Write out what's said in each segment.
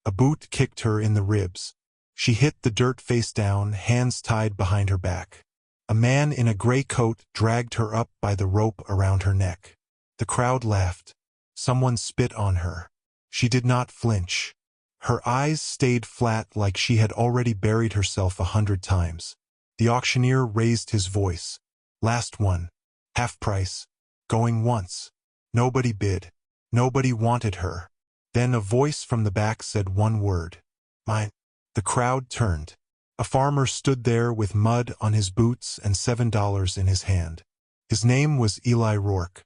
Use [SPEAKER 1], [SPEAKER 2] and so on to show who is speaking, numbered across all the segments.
[SPEAKER 1] A boot kicked her in the ribs. She hit the dirt face down, hands tied behind her back. A man in a gray coat dragged her up by the rope around her neck. The crowd laughed. Someone spit on her. She did not flinch. Her eyes stayed flat like she had already buried herself 100 times. The auctioneer raised his voice. Last one. Half price. Going once. Nobody bid. Nobody wanted her. Then a voice from the back said one word. Mine. The crowd turned. A farmer stood there with mud on his boots and $7 in his hand. His name was Eli Rourke.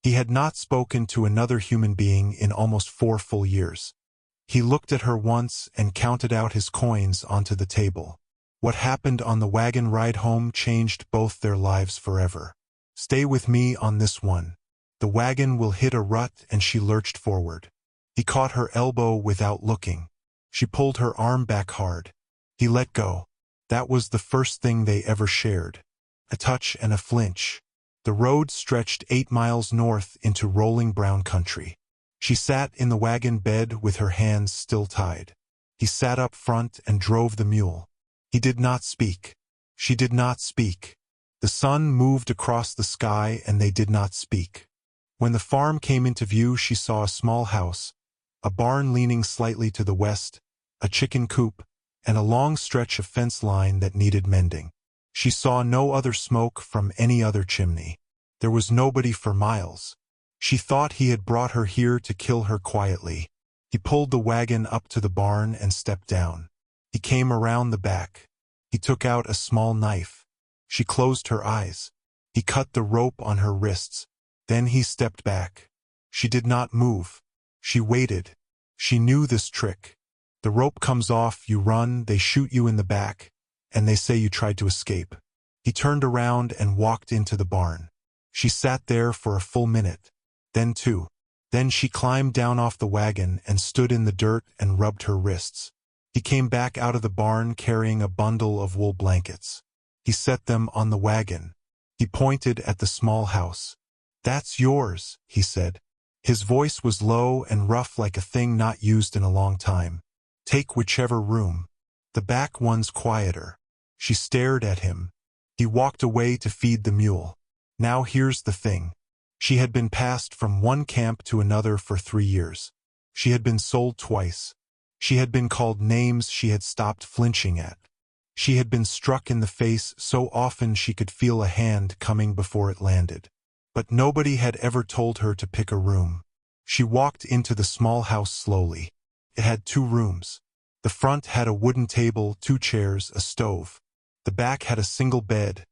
[SPEAKER 1] He had not spoken to another human being in almost 4 full years. He looked at her once and counted out his coins onto the table. What happened on the wagon ride home changed both their lives forever. Stay with me on this one. The wagon will hit a rut, and she lurched forward. He caught her elbow without looking. She pulled her arm back hard. He let go. That was the first thing they ever shared. A touch and a flinch. The road stretched 8 miles north into rolling brown country. She sat in the wagon bed with her hands still tied. He sat up front and drove the mule. He did not speak. She did not speak. The sun moved across the sky and they did not speak. When the farm came into view, she saw a small house, a barn leaning slightly to the west, a chicken coop, and a long stretch of fence line that needed mending. She saw no other smoke from any other chimney. There was nobody for miles. She thought he had brought her here to kill her quietly. He pulled the wagon up to the barn and stepped down. He came around the back. He took out a small knife. She closed her eyes. He cut the rope on her wrists. Then he stepped back. She did not move. She waited. She knew this trick. The rope comes off, you run, they shoot you in the back, and they say you tried to escape. He turned around and walked into the barn. She sat there for a full minute. Then 2. Then she climbed down off the wagon and stood in the dirt and rubbed her wrists. He came back out of the barn carrying a bundle of wool blankets. He set them on the wagon. He pointed at the small house. That's yours, he said. His voice was low and rough like a thing not used in a long time. Take whichever room. The back one's quieter. She stared at him. He walked away to feed the mule. Now here's the thing. She had been passed from one camp to another for 3 years. She had been sold twice. She had been called names she had stopped flinching at. She had been struck in the face so often she could feel a hand coming before it landed. But nobody had ever told her to pick a room. She walked into the small house slowly. It had 2 rooms. The front had a wooden table, 2 chairs, a stove. The back had a single bed,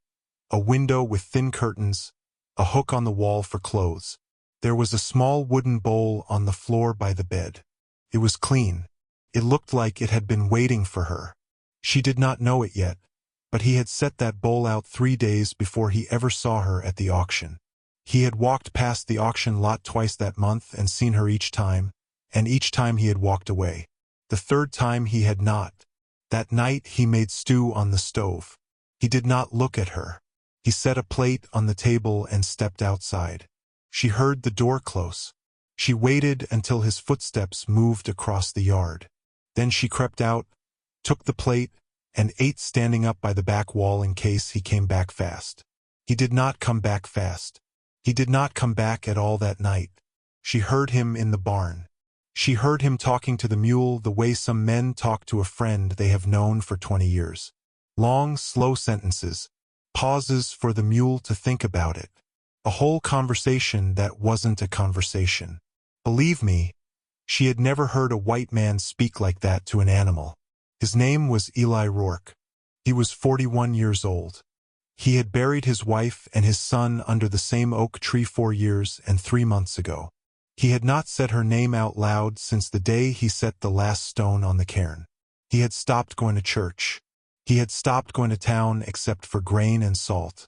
[SPEAKER 1] a window with thin curtains, a hook on the wall for clothes. There was a small wooden bowl on the floor by the bed. It was clean. It looked like it had been waiting for her. She did not know it yet, but he had set that bowl out 3 days before he ever saw her at the auction. He had walked past the auction lot twice that month and seen her each time, and each time he had walked away. The 3rd time he had not. That night he made stew on the stove. He did not look at her. He set a plate on the table and stepped outside. She heard the door close. She waited until his footsteps moved across the yard. Then she crept out, took the plate, and ate standing up by the back wall in case he came back fast. He did not come back fast. He did not come back at all that night. She heard him in the barn. She heard him talking to the mule the way some men talk to a friend they have known for 20 years. Long, slow sentences, pauses for the mule to think about it. A whole conversation that wasn't a conversation. Believe me, she had never heard a white man speak like that to an animal. His name was Eli Rourke. He was 41 years old. He had buried his wife and his son under the same oak tree 4 years and 3 months ago. He had not said her name out loud since the day he set the last stone on the cairn. He had stopped going to church. He had stopped going to town except for grain and salt.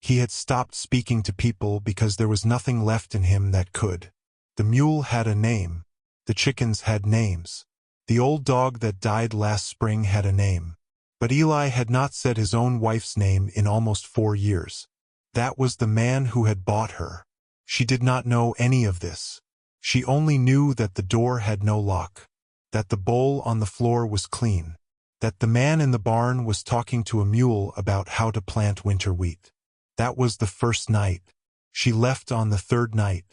[SPEAKER 1] He had stopped speaking to people because there was nothing left in him that could. The mule had a name. The chickens had names. The old dog that died last spring had a name. But Eli had not said his own wife's name in almost 4 years. That was the man who had bought her. She did not know any of this. She only knew that the door had no lock. that the bowl on the floor was clean, that the man in the barn was talking to a mule about how to plant winter wheat. That was the first night. She left on the third night.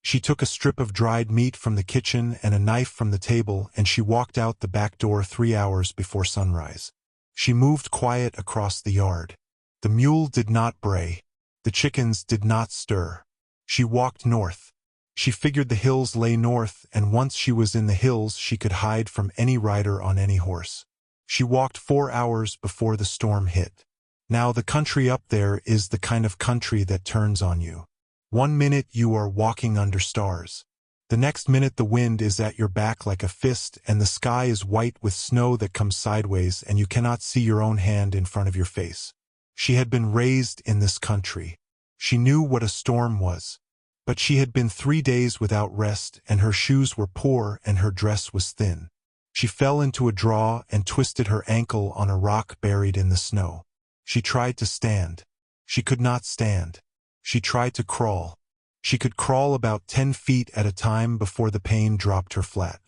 [SPEAKER 1] She took a strip of dried meat from the kitchen and a knife from the table, and she walked out the back door 3 hours before sunrise. She moved quiet across the yard. The mule did not bray. The chickens did not stir. She walked north. She figured the hills lay north, and once she was in the hills she could hide from any rider on any horse. She walked 4 hours before the storm hit. Now the country up there is the kind of country that turns on you. 1 minute you are walking under stars. The next minute the wind is at your back like a fist, and the sky is white with snow that comes sideways, and you cannot see your own hand in front of your face. She had been raised in this country. She knew what a storm was. But she had been 3 days without rest, and her shoes were poor and her dress was thin. She fell into a draw and twisted her ankle on a rock buried in the snow. She tried to stand. She could not stand. She tried to crawl. She could crawl about 10 feet at a time before the pain dropped her flat.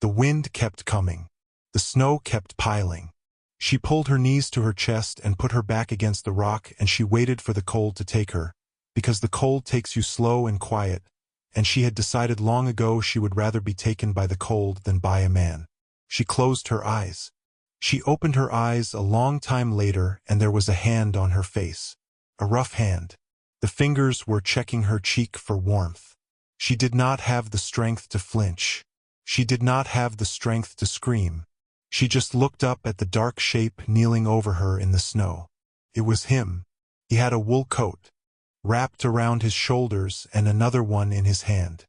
[SPEAKER 1] The wind kept coming. The snow kept piling. She pulled her knees to her chest and put her back against the rock, and she waited for the cold to take her, because the cold takes you slow and quiet, and she had decided long ago she would rather be taken by the cold than by a man. She closed her eyes. She opened her eyes a long time later, and there was a hand on her face. A rough hand. The fingers were checking her cheek for warmth. She did not have the strength to flinch. She did not have the strength to scream. She just looked up at the dark shape kneeling over her in the snow. It was him. He had a wool coat wrapped around his shoulders and another one in his hand.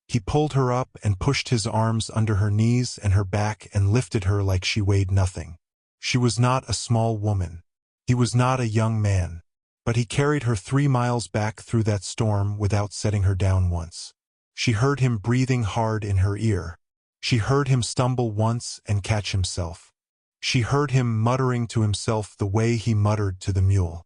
[SPEAKER 1] He pulled her up and pushed his arms under her knees and her back and lifted her like she weighed nothing. She was not a small woman. He was not a young man. But he carried her 3 miles back through that storm without setting her down once. She heard him breathing hard in her ear. She heard him stumble once and catch himself. She heard him muttering to himself the way he muttered to the mule.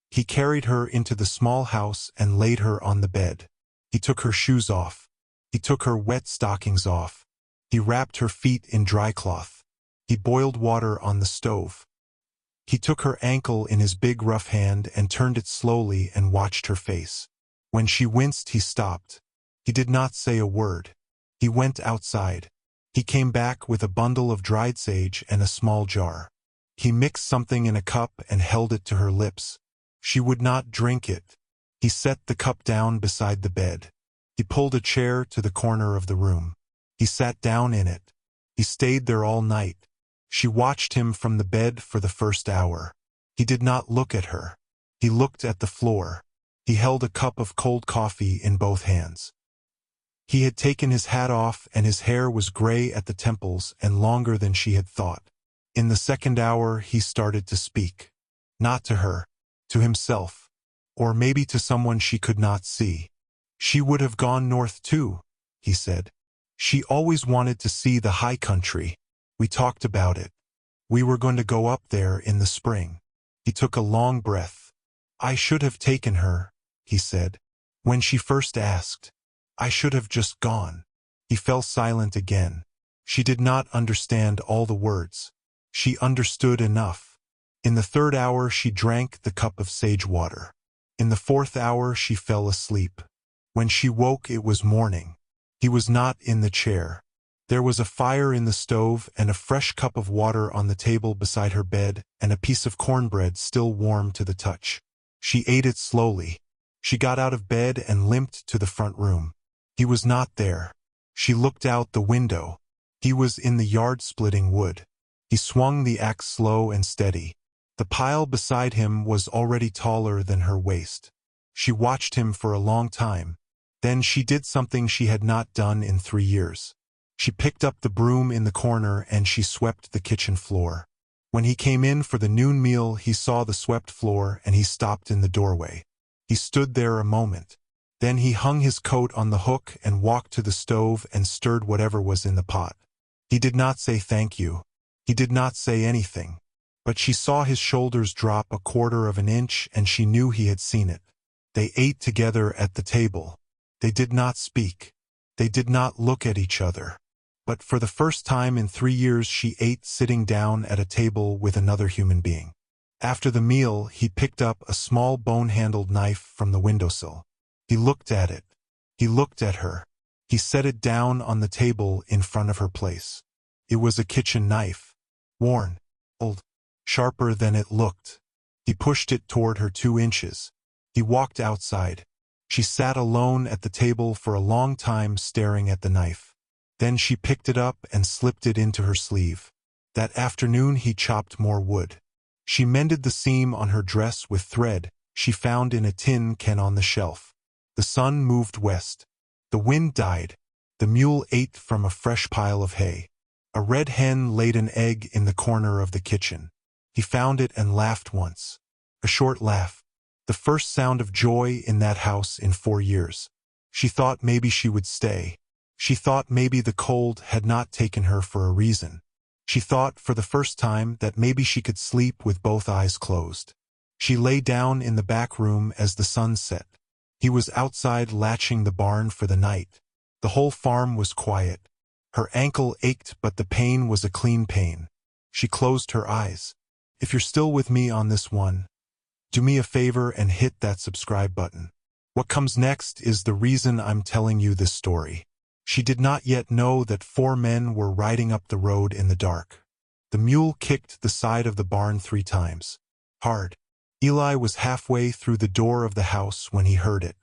[SPEAKER 1] He carried her into the small house and laid her on the bed. He took her shoes off. He took her wet stockings off. He wrapped her feet in dry cloth. He boiled water on the stove. He took her ankle in his big rough hand and turned it slowly and watched her face. When she winced, he stopped. He did not say a word. He went outside. He came back with a bundle of dried sage and a small jar. He mixed something in a cup and held it to her lips. She would not drink it. He set the cup down beside the bed. He pulled a chair to the corner of the room. He sat down in it. He stayed there all night. She watched him from the bed for the first hour. He did not look at her. He looked at the floor. He held a cup of cold coffee in both hands. He had taken his hat off, and his hair was gray at the temples and longer than she had thought. In the second hour he started to speak. Not to her. To himself. Or maybe to someone she could not see. She would have gone north too, he said. She always wanted to see the high country. We talked about it. We were going to go up there in the spring. He took a long breath. I should have taken her, he said. When she first asked. I should have just gone. He fell silent again. She did not understand all the words. She understood enough. In the third hour she drank the cup of sage water. In the fourth hour she fell asleep. When she woke it was morning. He was not in the chair. There was a fire in the stove and a fresh cup of water on the table beside her bed and a piece of cornbread still warm to the touch. She ate it slowly. She got out of bed and limped to the front room. He was not there. She looked out the window. He was in the yard splitting wood. He swung the axe slow and steady. The pile beside him was already taller than her waist. She watched him for a long time. Then she did something she had not done in 3 years. She picked up the broom in the corner and she swept the kitchen floor. When he came in for the noon meal, he saw the swept floor and he stopped in the doorway. He stood there a moment. Then he hung his coat on the hook and walked to the stove and stirred whatever was in the pot. He did not say thank you. He did not say anything. But she saw his shoulders drop 1/4 of an inch and she knew he had seen it. They ate together at the table. They did not speak. They did not look at each other. But for the first time in 3 years she ate sitting down at a table with another human being. After the meal, he picked up a small bone-handled knife from the windowsill. He looked at it. He looked at her. He set it down on the table in front of her place. It was a kitchen knife. Worn. Old. Sharper than it looked. He pushed it toward her 2 inches. He walked outside. She sat alone at the table for a long time staring at the knife. Then she picked it up and slipped it into her sleeve. That afternoon he chopped more wood. She mended the seam on her dress with thread she found in a tin can on the shelf. The sun moved west. The wind died. The mule ate from a fresh pile of hay. A red hen laid an egg in the corner of the kitchen. He found it and laughed once. A short laugh. The first sound of joy in that house in 4 years. She thought maybe she would stay. She thought maybe the cold had not taken her for a reason. She thought for the first time that maybe she could sleep with both eyes closed. She lay down in the back room as the sun set. He was outside latching the barn for the night. The whole farm was quiet. Her ankle ached, but the pain was a clean pain. She closed her eyes. If you're still with me on this one, do me a favor and hit that subscribe button. What comes next is the reason I'm telling you this story. She did not yet know that 4 men were riding up the road in the dark. The mule kicked the side of the barn 3 times. Hard. Eli was halfway through the door of the house when he heard it.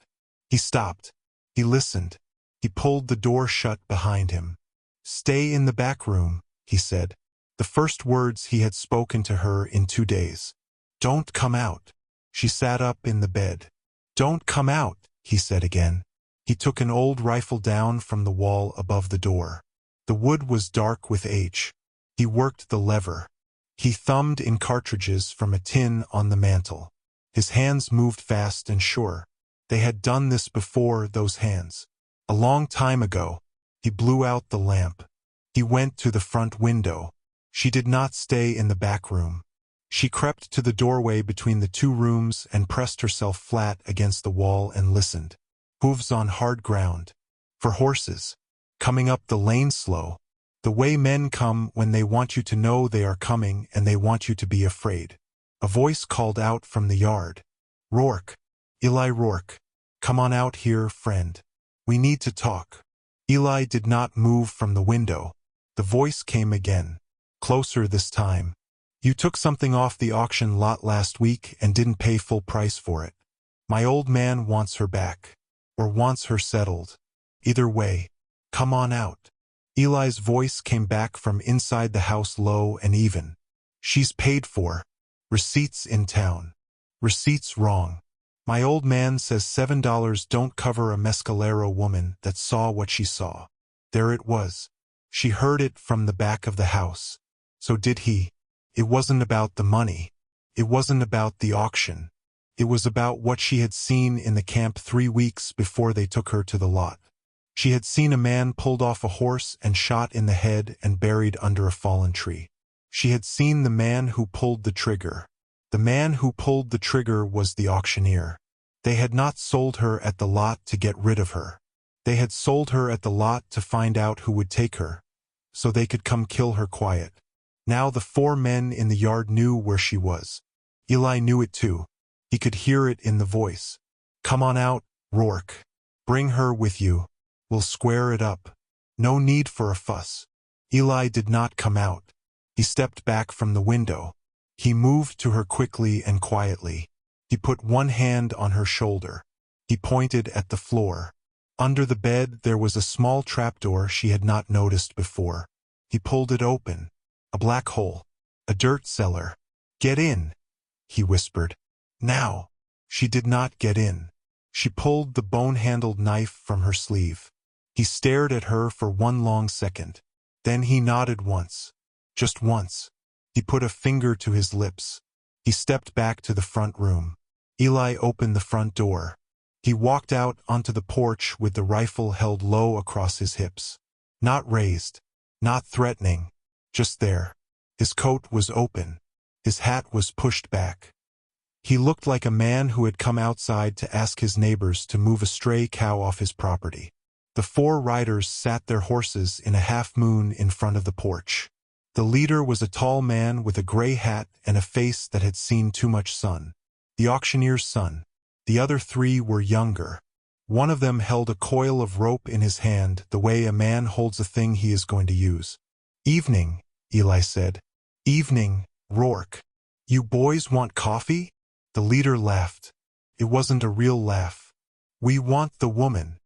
[SPEAKER 1] He stopped. He listened. He pulled the door shut behind him. "Stay in the back room," he said. The first words he had spoken to her in 2 days. "Don't come out." She sat up in the bed. "Don't come out," he said again. He took an old rifle down from the wall above the door. The wood was dark with age. He worked the lever. He thumbed in cartridges from a tin on the mantel. His hands moved fast and sure. They had done this before, those hands. A long time ago. He blew out the lamp. He went to the front window. She did not stay in the back room. She crept to the doorway between the 2 rooms and pressed herself flat against the wall and listened. Hooves on hard ground. For horses. Coming up the lane slow. The way men come when they want you to know they are coming and they want you to be afraid. A voice called out from the yard. "Rourke. Eli Rourke. Come on out here, friend. We need to talk." Eli did not move from the window. The voice came again. Closer this time. "You took something off the auction lot last week and didn't pay full price for it. My old man wants her back. Or wants her settled. Either way. Come on out." Eli's voice came back from inside the house low and even. "She's paid for. Receipts in town. Receipts wrong. My old man says $7 don't cover a mescalero woman that saw what she saw." There it was. She heard it from the back of the house. So did he. It wasn't about the money. It wasn't about the auction. It was about what she had seen in the camp 3 weeks before they took her to the lot. She had seen a man pulled off a horse and shot in the head and buried under a fallen tree. She had seen the man who pulled the trigger. The man who pulled the trigger was the auctioneer. They had not sold her at the lot to get rid of her. They had sold her at the lot to find out who would take her, so they could come kill her quiet. Now the 4 men in the yard knew where she was. Eli knew it too. He could hear it in the voice. "Come on out, Rourke. Bring her with you. We'll square it up. No need for a fuss." Eli did not come out. He stepped back from the window. He moved to her quickly and quietly. He put one hand on her shoulder. He pointed at the floor. Under the bed there was a small trapdoor she had not noticed before. He pulled it open. A black hole. A dirt cellar. "Get in," he whispered. "Now." She did not get in. She pulled the bone-handled knife from her sleeve. He stared at her for 1 long second. Then he nodded once. Just once. He put a finger to his lips. He stepped back to the front room. Eli opened the front door. He walked out onto the porch with the rifle held low across his hips. Not raised. Not threatening. Just there. His coat was open. His hat was pushed back. He looked like a man who had come outside to ask his neighbors to move a stray cow off his property. The 4 riders sat their horses in a half-moon in front of the porch. The leader was a tall man with a gray hat and a face that had seen too much sun. The auctioneer's son. The other 3 were younger. One of them held a coil of rope in his hand, the way a man holds a thing he is going to use. "Evening," Eli said. "Evening, Rourke. You boys want coffee?" The leader laughed. It wasn't a real laugh. "We want the woman.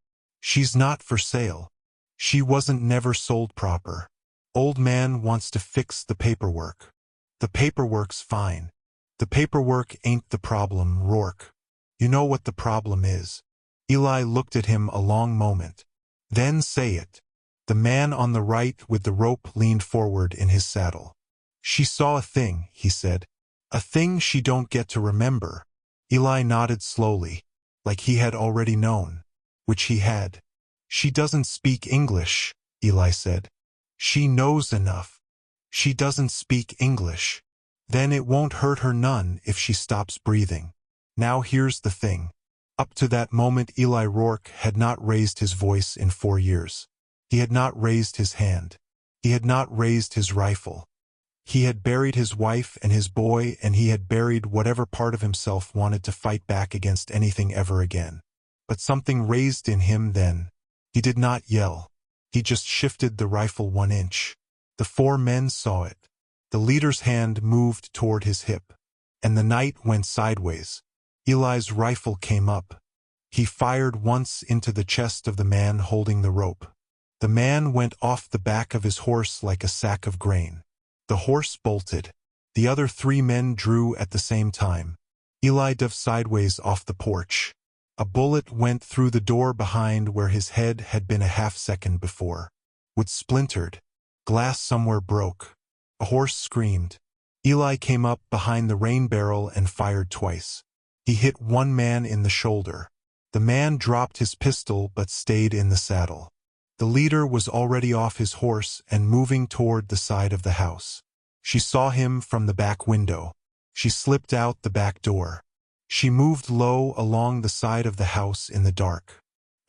[SPEAKER 1] She's not for sale. She wasn't never sold proper. Old man wants to fix the paperwork." "The paperwork's fine. The paperwork ain't the problem, Rourke. You know what the problem is." Eli looked at him a long moment. "Then say it." The man on the right with the rope leaned forward in his saddle. "She saw a thing," he said. "A thing she don't get to remember." Eli nodded slowly, like he had already known. Which he had. "She doesn't speak English," Eli said. "She knows enough. She doesn't speak English. Then it won't hurt her none if she stops breathing. Now here's the thing." Up to that moment Eli Rourke had not raised his voice in 4 years. He had not raised his hand. He had not raised his rifle. He had buried his wife and his boy, and he had buried whatever part of himself wanted to fight back against anything ever again. But something raised in him then. He did not yell. He just shifted the rifle 1 inch. The 4 men saw it. The leader's hand moved toward his hip, and the night went sideways. Eli's rifle came up. He fired once into the chest of the man holding the rope. The man went off the back of his horse like a sack of grain. The horse bolted. The other 3 men drew at the same time. Eli dove sideways off the porch. A bullet went through the door behind where his head had been a half-second before. Wood splintered. Glass somewhere broke. A horse screamed. Eli came up behind the rain barrel and fired twice. He hit 1 man in the shoulder. The man dropped his pistol but stayed in the saddle. The leader was already off his horse and moving toward the side of the house. She saw him from the back window. She slipped out the back door. She moved low along the side of the house in the dark.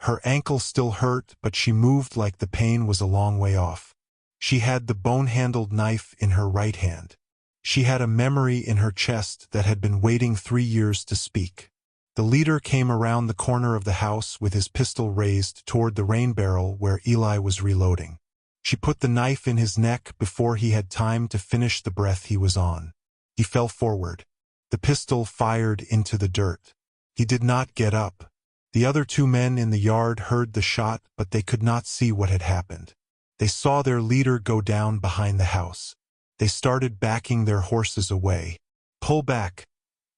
[SPEAKER 1] Her ankle still hurt, but she moved like the pain was a long way off. She had the bone-handled knife in her right hand. She had a memory in her chest that had been waiting 3 years to speak. The leader came around the corner of the house with his pistol raised toward the rain barrel where Eli was reloading. She put the knife in his neck before he had time to finish the breath he was on. He fell forward. The pistol fired into the dirt. He did not get up. The other 2 men in the yard heard the shot, but they could not see what had happened. They saw their leader go down behind the house. They started backing their horses away. "Pull back!"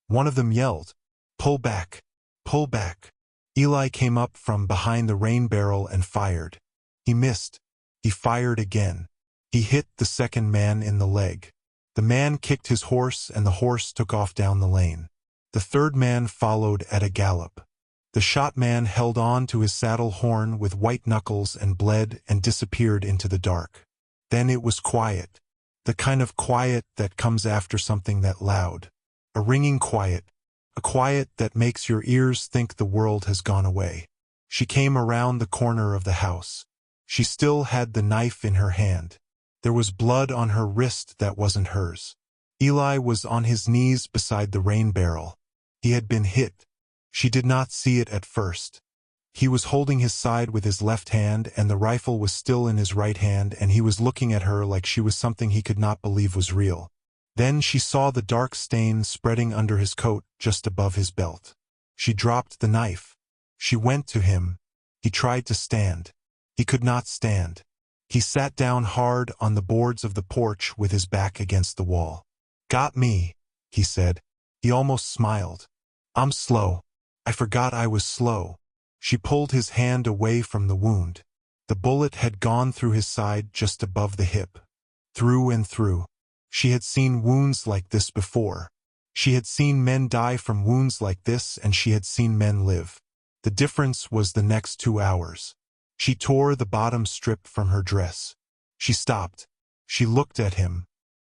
[SPEAKER 1] One of them yelled. "Pull back! Pull back!" Eli came up from behind the rain barrel and fired. He missed. He fired again. He hit the second man in the leg. The man kicked his horse and the horse took off down the lane. The third man followed at a gallop. The shot man held on to his saddle horn with white knuckles and bled and disappeared into the dark. Then it was quiet. The kind of quiet that comes after something that loud. A ringing quiet. A quiet that makes your ears think the world has gone away. She came around the corner of the house. She still had the knife in her hand. There was blood on her wrist that wasn't hers. Eli was on his knees beside the rain barrel. He had been hit. She did not see it at first. He was holding his side with his left hand and the rifle was still in his right hand, and he was looking at her like she was something he could not believe was real. Then she saw the dark stain spreading under his coat just above his belt. She dropped the knife. She went to him. He tried to stand. He could not stand. He sat down hard on the boards of the porch with his back against the wall. "Got me," he said. He almost smiled. "I'm slow. I forgot I was slow." She pulled his hand away from the wound. The bullet had gone through his side just above the hip. Through and through. She had seen wounds like this before. She had seen men die from wounds like this, and she had seen men live. The difference was the next 2 hours. She tore the bottom strip from her dress. She stopped. She looked at him.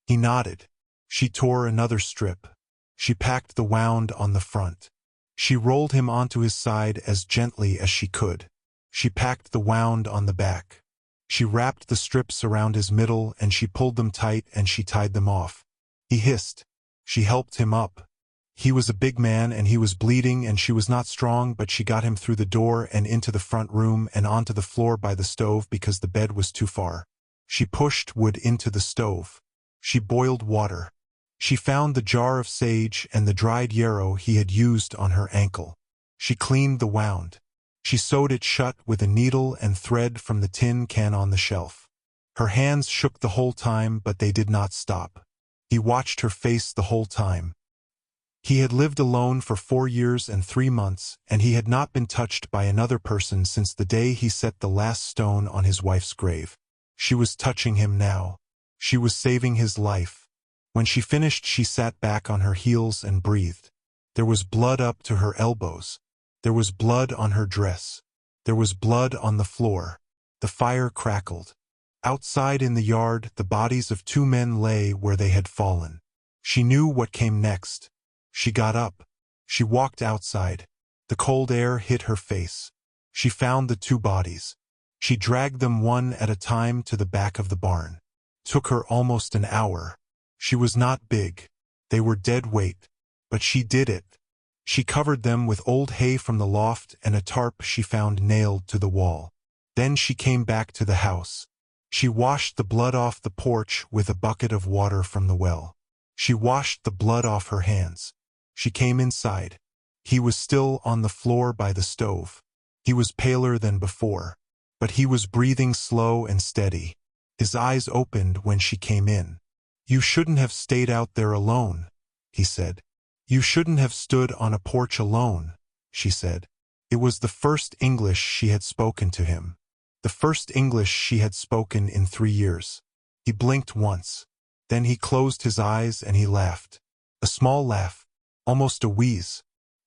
[SPEAKER 1] He nodded. She tore another strip. She packed the wound on the front. She rolled him onto his side as gently as she could. She packed the wound on the back. She wrapped the strips around his middle and she pulled them tight and she tied them off. He hissed. She helped him up. He was a big man and he was bleeding and she was not strong, but she got him through the door and into the front room and onto the floor by the stove because the bed was too far. She pushed wood into the stove. She boiled water. She found the jar of sage and the dried yarrow he had used on her ankle. She cleaned the wound. She sewed it shut with a needle and thread from the tin can on the shelf. Her hands shook the whole time, but they did not stop. He watched her face the whole time. He had lived alone for 4 years and 3 months, and he had not been touched by another person since the day he set the last stone on his wife's grave. She was touching him now. She was saving his life. When she finished, she sat back on her heels and breathed. There was blood up to her elbows. There was blood on her dress. There was blood on the floor. The fire crackled. Outside in the yard, the bodies of 2 men lay where they had fallen. She knew what came next. She got up. She walked outside. The cold air hit her face. She found the 2 bodies. She dragged them one at a time to the back of the barn. Took her almost an hour. She was not big. They were dead weight. But she did it. She covered them with old hay from the loft and a tarp she found nailed to the wall. Then she came back to the house. She washed the blood off the porch with a bucket of water from the well. She washed the blood off her hands. She came inside. He was still on the floor by the stove. He was paler than before, but he was breathing slow and steady. His eyes opened when she came in. "You shouldn't have stayed out there alone," he said. "You shouldn't have stood on a porch alone," she said. It was the first English she had spoken to him. The first English she had spoken in 3 years. He blinked once. Then he closed his eyes and he laughed. A small laugh, almost a wheeze.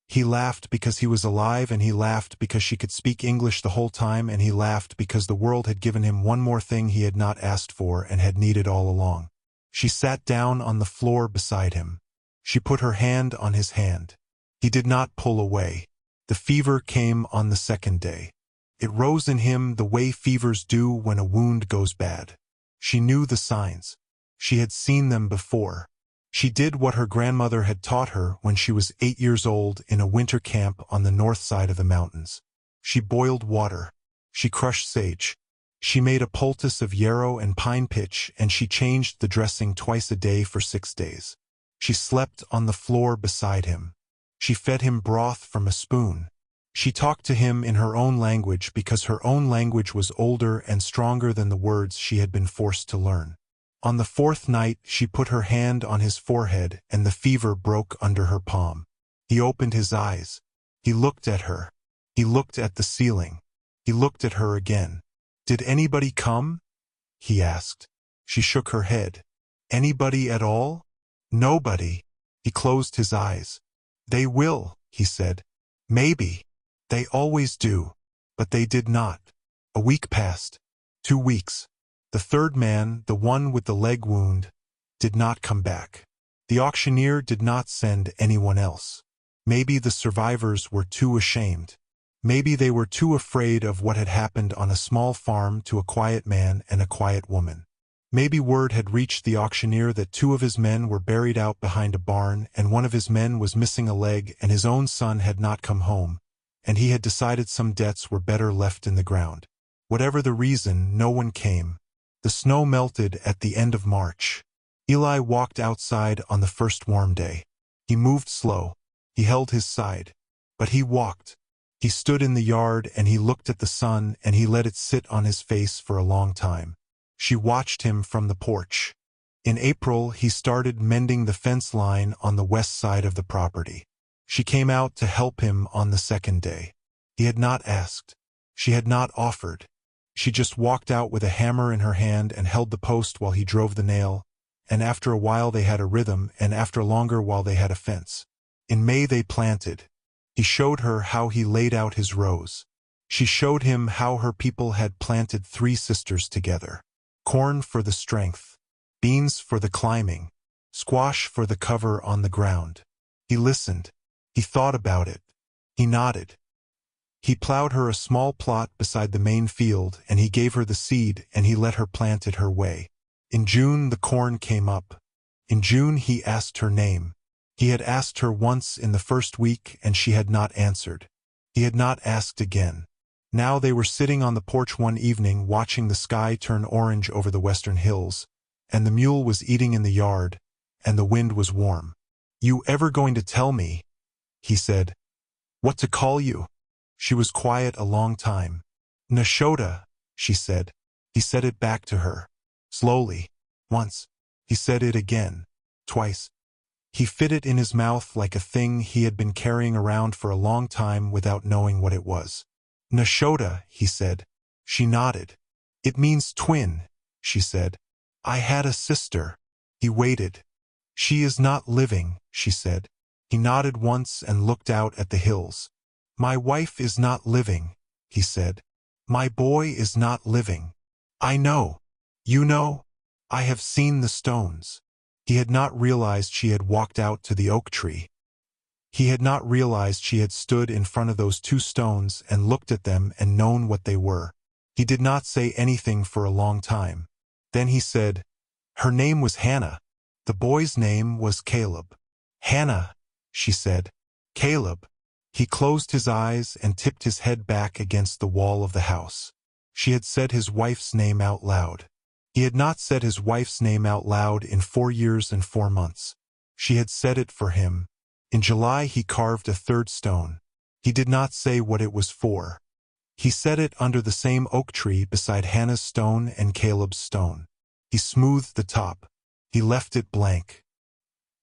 [SPEAKER 1] He laughed because he was alive, and he laughed because she could speak English the whole time, and he laughed because the world had given him one more thing he had not asked for and had needed all along. She sat down on the floor beside him. She put her hand on his hand. He did not pull away. The fever came on the second day. It rose in him the way fevers do when a wound goes bad. She knew the signs. She had seen them before. She did what her grandmother had taught her when she was 8 years old in a winter camp on the north side of the mountains. She boiled water. She crushed sage. She made a poultice of yarrow and pine pitch, and she changed the dressing twice a day for 6 days. She slept on the floor beside him. She fed him broth from a spoon. She talked to him in her own language because her own language was older and stronger than the words she had been forced to learn. On the 4th night, she put her hand on his forehead, and the fever broke under her palm. He opened his eyes. He looked at her. He looked at the ceiling. He looked at her again. "Did anybody come?" he asked. She shook her head. "Anybody at all?" "Nobody." He closed his eyes. "They will," he said. "Maybe. They always do." But they did not. A week passed. 2 weeks. The 3rd man, the one with the leg wound, did not come back. The auctioneer did not send anyone else. Maybe the survivors were too ashamed. Maybe they were too afraid of what had happened on a small farm to a quiet man and a quiet woman. Maybe word had reached the auctioneer that 2 of his men were buried out behind a barn, and one of his men was missing a leg, and his own son had not come home, and he had decided some debts were better left in the ground. Whatever the reason, no one came. The snow melted at the end of March. Eli walked outside on the first warm day. He moved slow. He held his side. But he walked. He stood in the yard and he looked at the sun and he let it sit on his face for a long time. She watched him from the porch. In April, he started mending the fence line on the west side of the property. She came out to help him on the 2nd day. He had not asked. She had not offered. She just walked out with a hammer in her hand and held the post while he drove the nail, and after a while they had a rhythm, and after longer while they had a fence. In May they planted. He showed her how he laid out his rows. She showed him how her people had planted 3 sisters together. Corn for the strength, beans for the climbing, squash for the cover on the ground. He listened. He thought about it. He nodded. He plowed her a small plot beside the main field, and he gave her the seed, and he let her plant it her way. In June the corn came up. In June he asked her name. He had asked her once in the first week, and she had not answered. He had not asked again. Now they were sitting on the porch one evening watching the sky turn orange over the western hills, and the mule was eating in the yard, and the wind was warm. "You ever going to tell me," he said, "what to call you?" She was quiet a long time. "Nashoda," she said. He said it back to her. Slowly. Once. He said it again. Twice. He fit it in his mouth like a thing he had been carrying around for a long time without knowing what it was. "Nashoda," he said. She nodded. "It means twin," she said. "I had a sister." He waited. "She is not living," she said. He nodded once and looked out at the hills. "My wife is not living," he said. "My boy is not living. I know. You know? I have seen the stones." He had not realized she had walked out to the oak tree. He had not realized she had stood in front of those two stones and looked at them and known what they were. He did not say anything for a long time. Then he said, "Her name was Hannah. The boy's name was Caleb." "Hannah," she said. "Caleb." He closed his eyes and tipped his head back against the wall of the house. She had said his wife's name out loud. He had not said his wife's name out loud in 4 years and 4 months. She had said it for him. In July he carved a third stone. He did not say what it was for. He set it under the same oak tree beside Hannah's stone and Caleb's stone. He smoothed the top. He left it blank.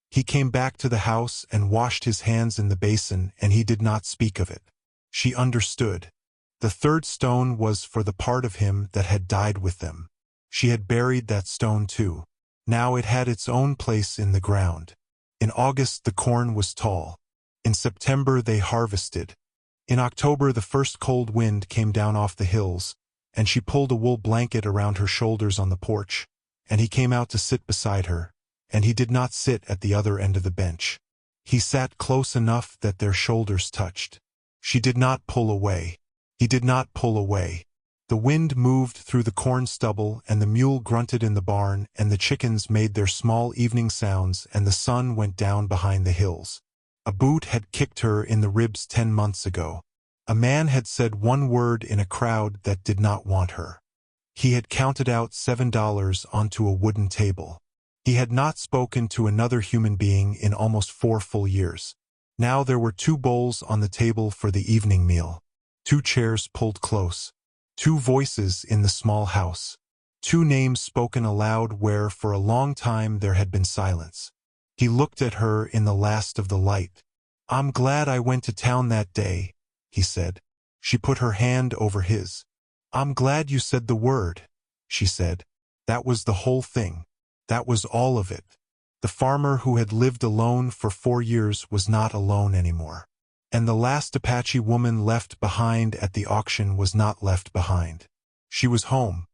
[SPEAKER 1] He came back to the house and washed his hands in the basin, and he did not speak of it. She understood. The third stone was for the part of him that had died with them. She had buried that stone too. Now it had its own place in the ground. In August the corn was tall. In September they harvested. In October the first cold wind came down off the hills, and she pulled a wool blanket around her shoulders on the porch, and he came out to sit beside her, and he did not sit at the other end of the bench. He sat close enough that their shoulders touched. She did not pull away. He did not pull away. The wind moved through the corn stubble, and the mule grunted in the barn, and the chickens made their small evening sounds, and the sun went down behind the hills. A boot had kicked her in the ribs 10 months ago. A man had said one word in a crowd that did not want her. He had counted out $7 onto a wooden table. He had not spoken to another human being in almost 4 full years. Now there were 2 bowls on the table for the evening meal. 2 chairs pulled close. 2 voices in the small house. 2 names spoken aloud where for a long time there had been silence. He looked at her in the last of the light. "I'm glad I went to town that day," he said. She put her hand over his. "I'm glad you said the word," she said. That was the whole thing. That was all of it. The farmer who had lived alone for 4 years was not alone anymore. And the last Apache woman left behind at the auction was not left behind. She was home.